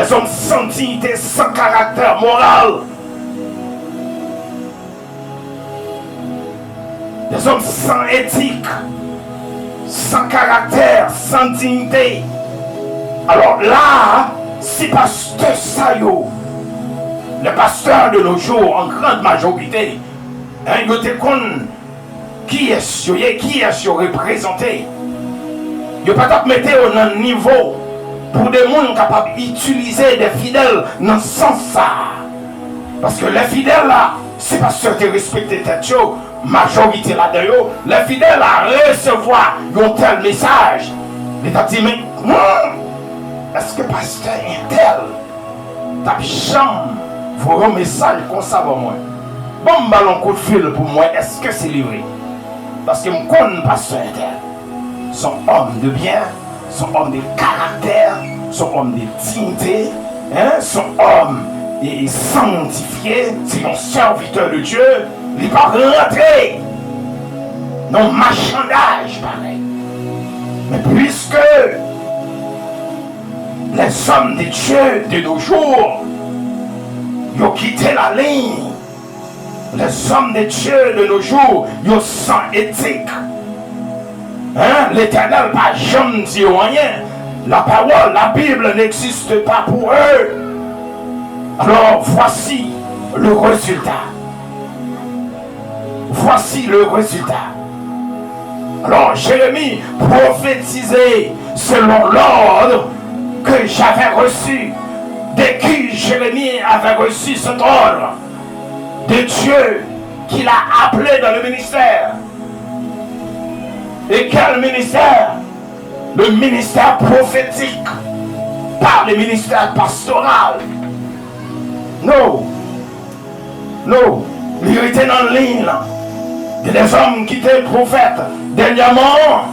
Des hommes sans dignité, sans caractère moral. Des hommes sans éthique, sans caractère, sans dignité. Alors là, si pasteur Sayo, le pasteur de nos jours, en grande majorité, ils te connaissent qui est représenté. Ils ne peuvent pas mettre au même niveau pour des gens capables d'utiliser des fidèles dans ce sens-là. Parce que les fidèles là, si pasteur te respecte tête, majorité là-dedans, les fidèles à recevoir un tel message. Il t'a dit, mais est-ce que pasteur est tel? Ta chambre, vous un message comme ça pour moi. Bon, ballon coup de fil pour moi, est-ce que c'est livré? Parce que je connais pasteur est tel. Son homme de bien, son homme de caractère, son homme de dignité, son homme est sanctifié, c'est un serviteur de Dieu. Il ne va pas rentrer dans le marchandage pareil. Mais puisque les hommes de Dieu de nos jours, ils ont quitté la ligne, les hommes de Dieu de nos jours, ils ont sans éthique. L'Éternel n'a jamais dit rien. La parole, la Bible n'existe pas pour eux. Alors voici le résultat. Voici le résultat. Alors Jérémie prophétisait selon l'ordre que j'avais reçu. Dès que Jérémie avait reçu cet ordre de Dieu qui l'a appelé dans le ministère. Et quel ministère? Le ministère prophétique, pas le ministère pastoral. Non. Non. Il était dans la ligne là. Il y a des hommes qui étaient prophètes. Dernièrement,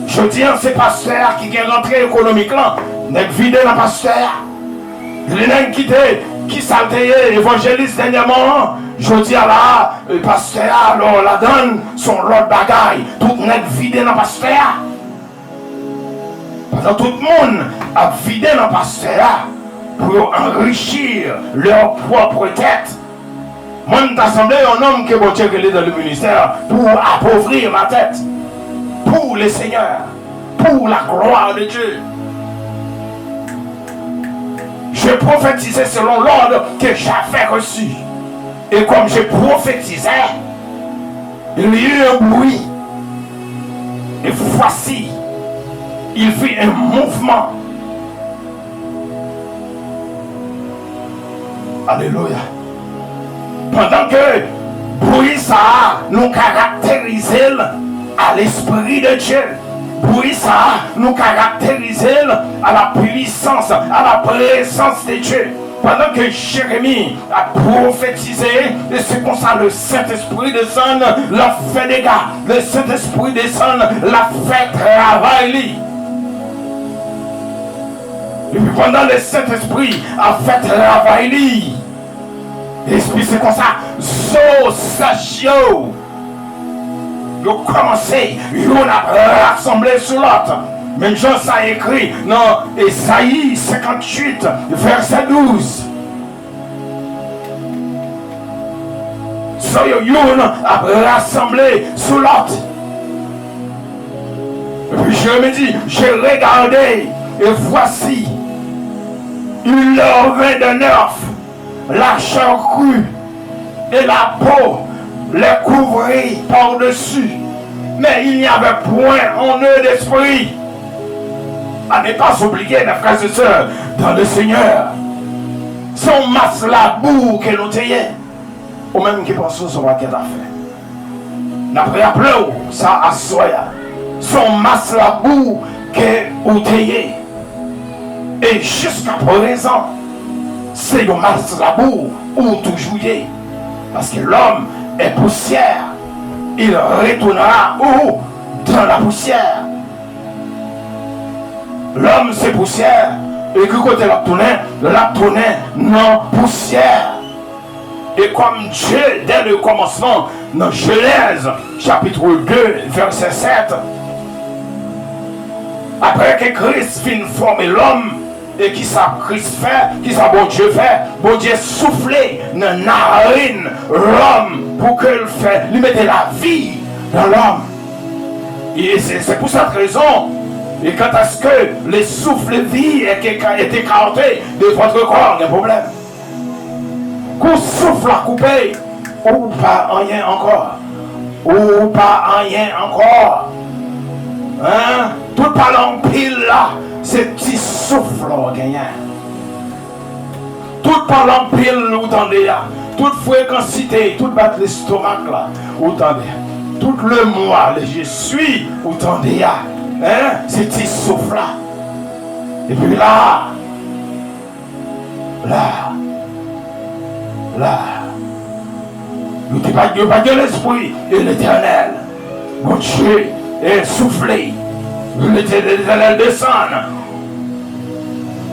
je dis à ces pasteurs qui sont rentrés économiquement, n'est vidé dans le pasteur. Il y en a qui s'altéaient évangélistes dernièrement. Je dis à la pasteur, alors la donne son l'autre bagaille. Tout n'est vidé dans le pasteur. Pendant tout le monde a vidé dans le pasteur pour enrichir leur propre tête. Moi, je t'assemblé un homme qui est dans le ministère pour appauvrir ma tête. Pour le Seigneur. Pour la gloire de Dieu. Je prophétisais selon l'ordre que j'avais reçu. Et comme je prophétisais, il y a eu un bruit. Et voici, il fit un mouvement. Alléluia. Pendant que bruit ça nous caractérisait à l'Esprit de Dieu. Bruit ça nous caractérisait à la puissance, à la présence de Dieu. Pendant que Jérémie a prophétisé, et c'est comme ça le Saint-Esprit descend, l'a fait des gars. Le Saint-Esprit descend, l'a fait travailler. Et puis pendant le Saint-Esprit a fait travailler. L'esprit c'est comme ça. So sagio. Ils ont commencé, ils ont rassemblé sur l'autre. Même Jean ça écrit dans Ésaïe 58, verset 12. So ils ont rassemblé sur l'autre. Et puis je me dis, j'ai regardé et voici, il leur vint de neuf. La chair crue et la peau les couvrit par-dessus. Mais il n'y avait point en eux d'esprit. À ne pas s'obliger, mes frères et sœurs, dans le Seigneur. Son masse la boue que nous tayons. Ou même qui pensent sur la quête à faire. N'après appelé ça à soya. Son masse la boue que nous tayons. Et jusqu'à présent, c'est le masse la boue ou toujours y. Parce que l'homme est poussière. Il retournera où? Dans la poussière. L'homme c'est poussière. Et que côté la tournée non poussière. Et comme Dieu, dès le commencement, dans Genèse, chapitre 2, verset 7, après que Christ finit former l'homme, Et qui ça Christ fait, qui ça bon Dieu fait, bon Dieu souffler dans la narine l'homme pour qu'il fait, lui mette la vie dans l'homme. Et c'est pour cette raison, et quand est-ce que les souffles de vie est écarté de votre corps, il y a un problème. Qu'on souffle à couper, ou pas rien encore, ou pas rien encore. Hein? Tout parlant pile là, c'est petit souffle gagnant. Tout parlant pile, vous entendez là. Toute fréquencité, toute battre l'estomac là, vous entendez. Tout le mois, le je suis, vous entendez là. Hein? C'est petit souffle là. Et puis là, vous n'avez pas de l'esprit et l'éternel. Mon Dieu est soufflé. L'éternel descend.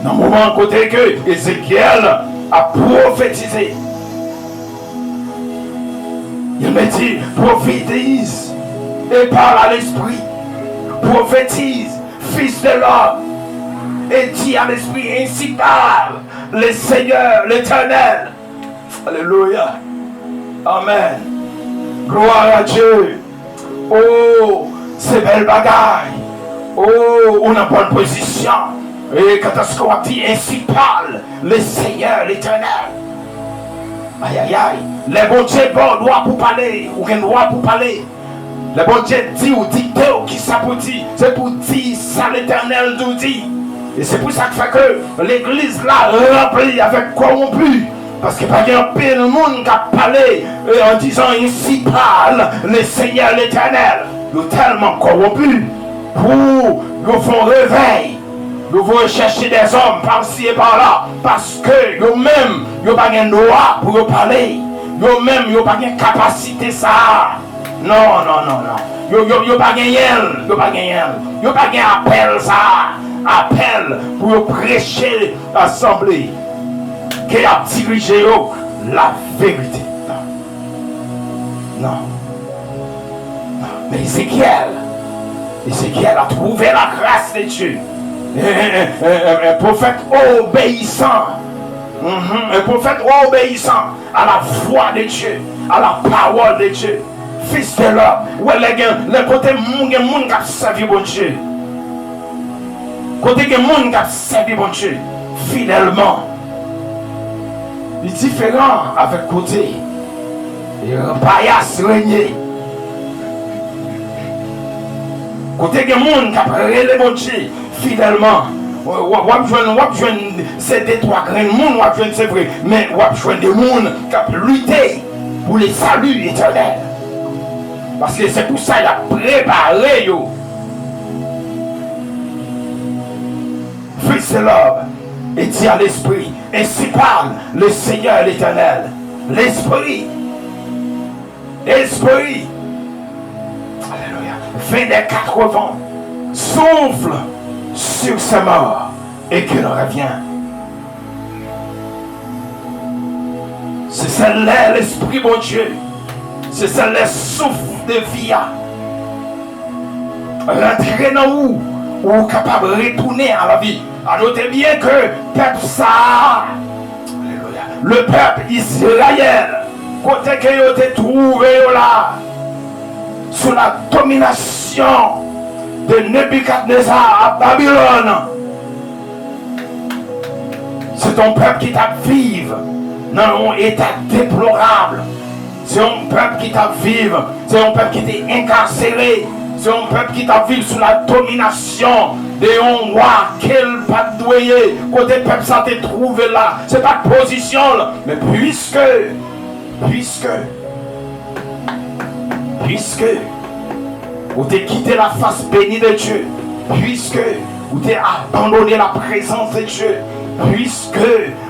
Dans le moment côté que Ézéchiel a prophétisé. Il m'a dit, prophétise et parle à l'esprit. Prophétise, fils de l'homme. Et dis à l'esprit, ainsi parle le Seigneur, l'éternel. Alléluia. Amen. Gloire à Dieu. Oh, c'est belle bagaille. Oh, on a bonne position. Et quand est-ce qu'on dit ainsi parle le Seigneur, l'éternel. Aïe aïe aïe. Les bons dieux bon droit pour parler. Ou un droit pour parler. Les bons dieux dit ou dicté ou qui ça pour dire. C'est pour dire ça l'éternel nous dit. Et c'est pour ça que fait que l'église là remplie avec corrompu. Parce qu'il n'y a pas un peu de monde qui a parlé en disant ainsi parle le Seigneur l'éternel. Ils sont tellement corrompus pour qu'ils font réveil. Ils vont chercher des hommes par-ci et par-là. Parce que eux-mêmes, ils n'ont pas de droit pour parler. Eux-mêmes, ils n'ont pas de capacité ça. Non. Ils n'ont pas de yel. Ils n'ont pas de appel ça. Appel pour prêcher l'assemblée. Qui a dirigé la vérité. Non. Mais Ézéchiel a trouvé la grâce de Dieu. Un prophète obéissant. Un prophète obéissant à la voix de Dieu, à la parole de Dieu. Fils de l'homme. Ouais, le côté monde qui a servi bon Dieu. Côté monde qui a servi bon Dieu. Fidèlement. Il est différent avec côté. Il paillasse régné. Côté que monde qui a pris les bon Dieu fidèlement. C'est des trois grains de monde, c'est vrai. Mais on a des monde qui a lutté pour le salut éternel. Parce que c'est pour ça qu'il a préparé. Fils de l'homme. Et dit à l'esprit, ainsi parle le Seigneur l'éternel. L'esprit. Alléluia. Vin des quatre vents. Souffle sur sa mort. Et qu'il revient. C'est celle-là l'esprit bon Dieu. C'est celle-là souffle de vie. Rentrer dans où? Ou capable de retourner à la vie. Alors notez bien que peuple ça, le peuple Israël, côté que vous avez trouvé là, sous la domination de Nebuchadnezzar à Babylone, c'est un peuple qui t'a vivre dans un état déplorable. C'est un peuple qui t'a vivre, c'est un peuple qui t'est incarcéré. C'est un peuple qui t'a vécu sous la domination de un roi qu'elle pas doué. Côté peuple ça te trouvé là. C'est pas de position là. Mais puisque vous t'avez quitté la face bénie de Dieu, puisque vous t'avez abandonné la présence de Dieu, puisque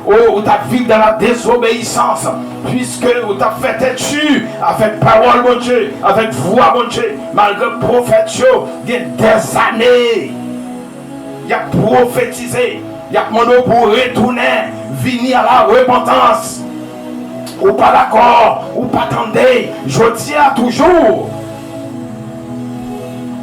vous t'avez vécu dans la désobéissance, puisque vous t'avez fait têtu avec parole mon Dieu, avec voix mon Dieu, malgré le prophète il y a des années, il a prophétisé, il a demandé pour retourner, venir à la repentance. Ou pas d'accord, ou pas attendez, je tiens toujours.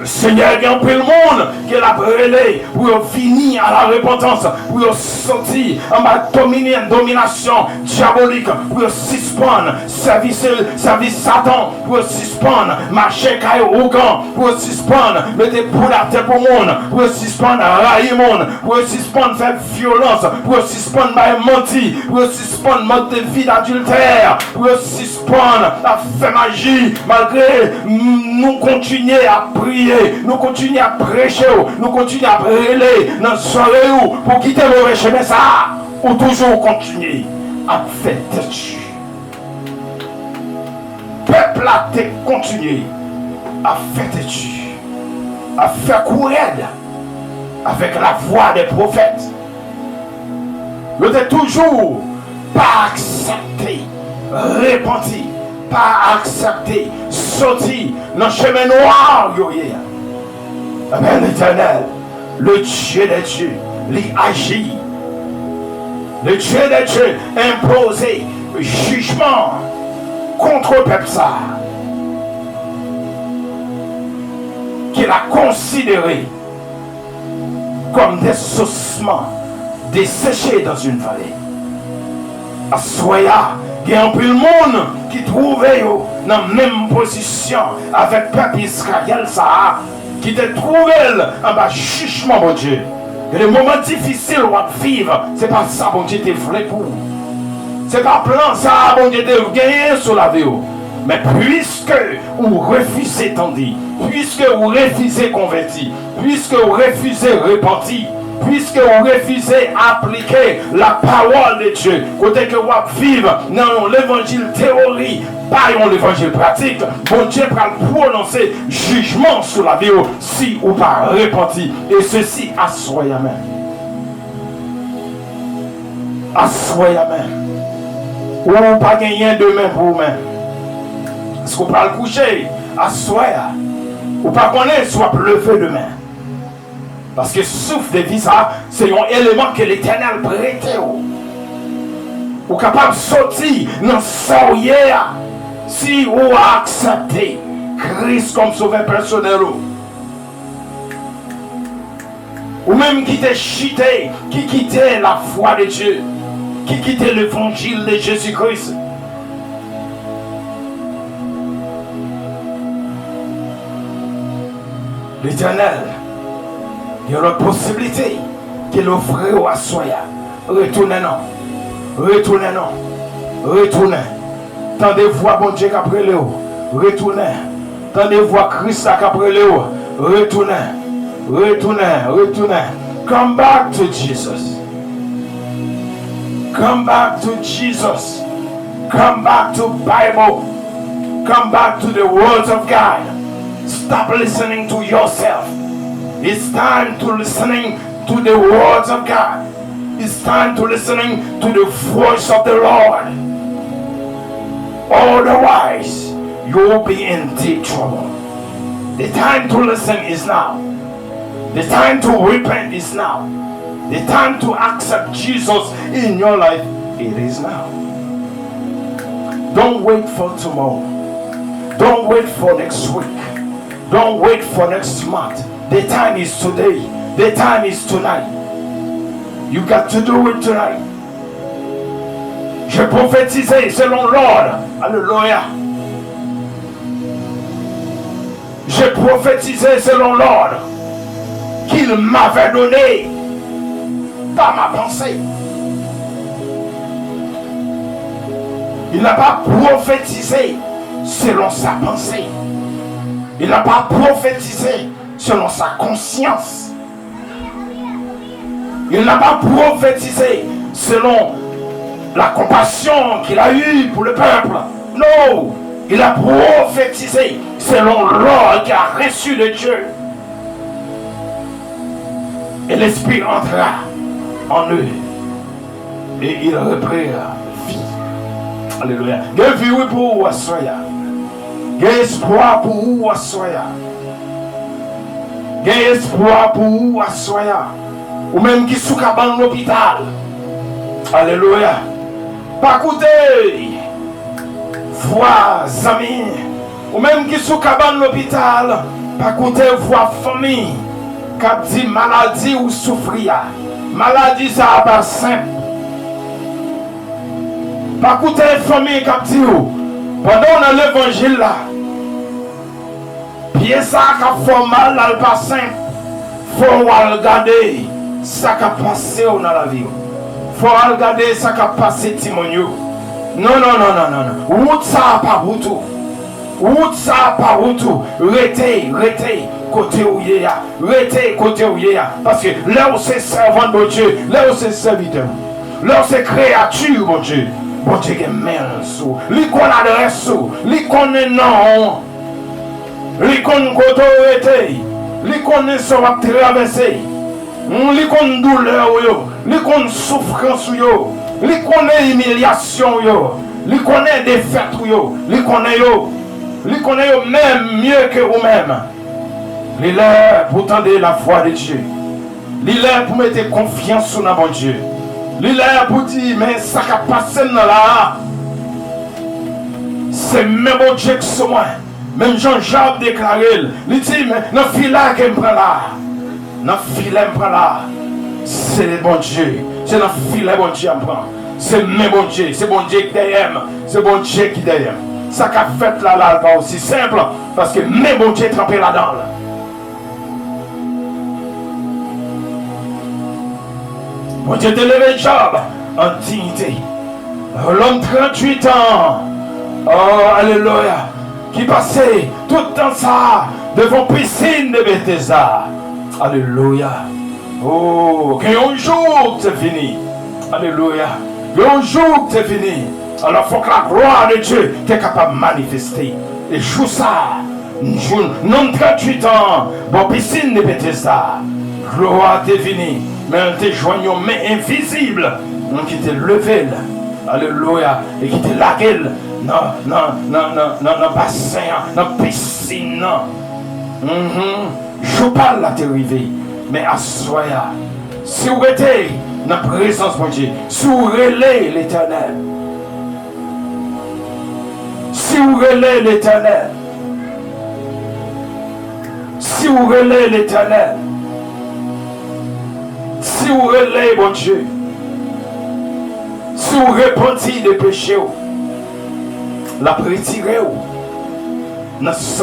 Le Seigneur a pris le monde qui l'a brûlé pour finir à la repentance, pour sortir en bas de domination diabolique, pour suspendre service Satan, pour suspendre marcher caillou ougan, pour suspendre mettre pour la tête pour le monde, pour suspendre railler le monde, pour suspendre faire violence, pour suspendre mentir, pour suspendre mode de vie d'adultère, pour suspendre la faire magie, malgré nous continuer à prier. Nous continuons à prêcher, nous continuons à brûler dans la soirée pour quitter le mauvais chemin, ça, ou toujours continuer à faire têtu. Peuple a continué à faire têtu, à faire courir avec la voix des prophètes. Nous n'avons toujours pas accepté, repenti, pas accepté, sorti dans le chemin noir. Amen, l'Éternel, le Dieu des dieux, il agit. Le Dieu des dieux imposé jugement contre le peuple ça, qu'il a considéré comme des ossements desséchés dans une vallée. À Soya, il y a un peu de monde qui trouvait dans la même position avec le peuple Israël, ça, qui te trouvait en bas jugement, mon Dieu. Et les moments difficiles à vivre, ce n'est pas ça, mon Dieu, te voulait pour. Ce n'est pas plan ça, mon Dieu, te gagner sur la vie. Mais puisque vous refusez tandis, puisque vous refusez converti, puisque vous refusez repenti, puisque vous refusez appliquer la parole de Dieu, côté que vous vivez dans l'évangile théorie, pas dans l'évangile pratique, bon Dieu va prononcer jugement sur la vie si ou pas repenti. Et ceci, assoyez même. Assoyez même. Ou pas gagner demain pour vous-même. Est-ce qu'on peut le coucher? Assoyez. Ou pas connaître, soit lever demain. Parce que souffle de vie, ça, c'est un élément que l'Éternel prête. Ou capable de sortir dans sa hier si vous acceptez Christ comme sauveur personnel. Ou même qui t'est chité, qui quittait la foi de Dieu, qui quittait l'évangile de Jésus-Christ. L'Éternel, il y a la possibilité qu'il offre à Soya. Retournez non. Retournez non. Retournez. Tendez-vous à bon Dieu qu'après le haut. Retournez. Tendez-vous à Christ qu'après le haut. Retournez. Retournez. Retournez. Come back to Jesus. Come back to Jesus. Come back to Bible. Come back to the words of God. Stop listening to yourself. It's time to listening to the words of God. It's time to listening to the voice of the Lord. Otherwise, you will be in deep trouble. The time to listen is now. The time to repent is now. The time to accept Jesus in your life, it is now. Don't wait for tomorrow. Don't wait for next week. Don't wait for next month. The time is today. The time is tonight. You got to do it tonight. Je prophétisais selon l'ordre. Alléluia. Je prophétisais selon l'ordre qu'il m'avait donné par ma pensée. Il n'a pas prophétisé selon sa pensée. Il n'a pas prophétisé selon sa conscience. Il n'a pas prophétisé selon la compassion qu'il a eue pour le peuple. Non, il a prophétisé selon l'ordre qu'il a reçu de Dieu. Et l'Esprit entra en eux. Et ils reprirent vie. Alléluia. Quelle vie pour vous, Soya. Quel espoir pour vous, Soya. Quel espoir pour vous, Soya. Ou même qui sont dans l'hôpital. Alléluia. Pas écouter. Voix, amis. Ou même qui sont dans l'hôpital. Pas écouter voix famille. Quand dit maladie ou souffrir. Maladie ça pas simple. Pas écouter famille quand dit pendant dans l'évangile là. Pied ça qui fait mal là pas simple. Faut regarder ça qui a passé dans la vie. Faut regarder ça qui a passé Timonio. Non. Route ça pas route. Route ça pas route. Rete côté où il y a. Rete côté où il y a. Parce que là où c'est servant de Dieu, là où c'est serviteur, là où c'est créature, mon Dieu. Bon Dieu qui est main sous. Lui qu'on adresse sous. Lui qu'on est non. Lui qu'on côté rete. Lui qu'on est sur la traversée. Lui qu'on douleur yo. Lui qu'on souffrance yo. Lui qu'on est humiliation yo. Lui qu'on est défaite yo. Lui qu'on est yo. Lui qu'on est yo même mieux que vous-même. Lui là pour tendre la foi de Dieu. Lui là pour mettre confiance sur notre bon Dieu. Lui là pour dire mais ça qui a passé là. C'est même bon Dieu que c'est moi. Même Jean-Jacques déclaré, il dit, mais dans le filet qu'il me prend là, dans le filet me prend là, c'est le bon Dieu, c'est dans le filet bon Dieu me prend, c'est le même bon Dieu, c'est bon Dieu qui t'aime, c'est bon Dieu qui t'aime. Ça qu'a fait là, pas aussi simple, parce que même bon Dieu est trempé là-dedans. Bon Dieu te levé Job en dignité. L'homme 38 ans, oh alléluia. Qui passait tout le temps ça devant piscine de Bethesda. Alléluia. Oh, qu'un jour c'est fini. Alléluia. Qu'un jour c'est fini. Alors il faut que la gloire de Dieu soit capable de manifester. Et joue ça. Non 38 ans. Bon piscine de Bethesda. Gloire t'est finie. Mais on te joignent une main invisible. On qui te levé. Alléluia. Et qui te lagué. Non, bassin, dans piscine. Je parle là, t'es arrivé. Mais à soi, si vous êtes dans la présence de Dieu, si vous relèvez l'éternel, si vous relèvez l'éternel, si vous relèvez l'éternel, si vous relèvez mon Dieu, si vous repentez des péchés, la retirer dans ce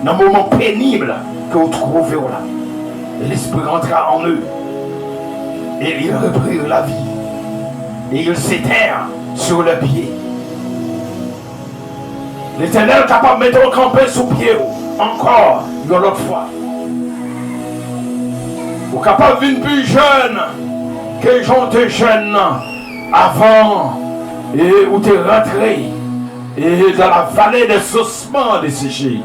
dans le moment pénible que vous trouvez là. Et l'esprit rentra en eux. Et ils reprirent la vie. Et ils s'éteignent sur le pied. L'Éternel est capable de mettre au campé sous pied encore une autre fois. Vous êtes capable de venir plus jeune que j'étais jeune avant et où tu es rentré. Et dans la vallée des ossements desséchés.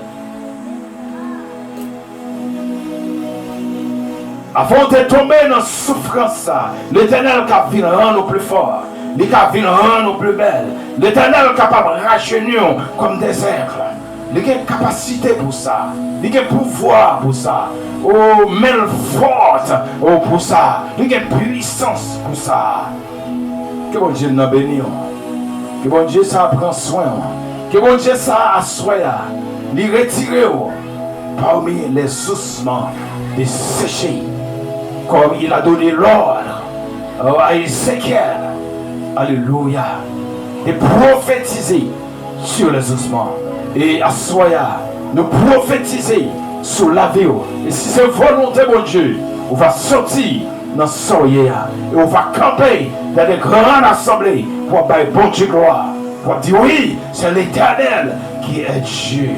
Avant de tomber dans la souffrance, l'Éternel est capable de rendre plus fort. Il est capable de rendre plus belle. L'Éternel est capable de racheter comme des aigles. Il a une capacité pour ça. Il a un pouvoir pour ça. Oh, main forte pour ça. Il a une puissance pour ça. Que bon Dieu nous bénisse. Que bon Dieu ça prend soin. Que bon Dieu ça assoit. Il retire parmi les ossements desséchés. Comme il a donné l'ordre à Ézéchiel. Alléluia. De prophétiser sur les ossements. Et assoit. Nous prophétiser sur la vie. Et si c'est volonté mon Dieu, on va sortir dans ce soleil. Et on va camper dans des grandes assemblées pour faire bon Dieu gloire. Pour dire oui, c'est l'Éternel qui est Dieu.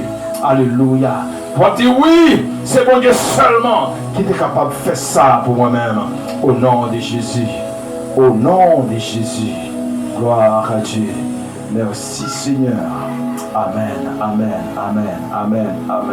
Alléluia. Pour dire oui, c'est bon Dieu seulement qui est capable de faire ça pour moi-même. Au nom de Jésus. Au nom de Jésus. Gloire à Dieu. Merci Seigneur. Amen, amen, amen, amen, amen.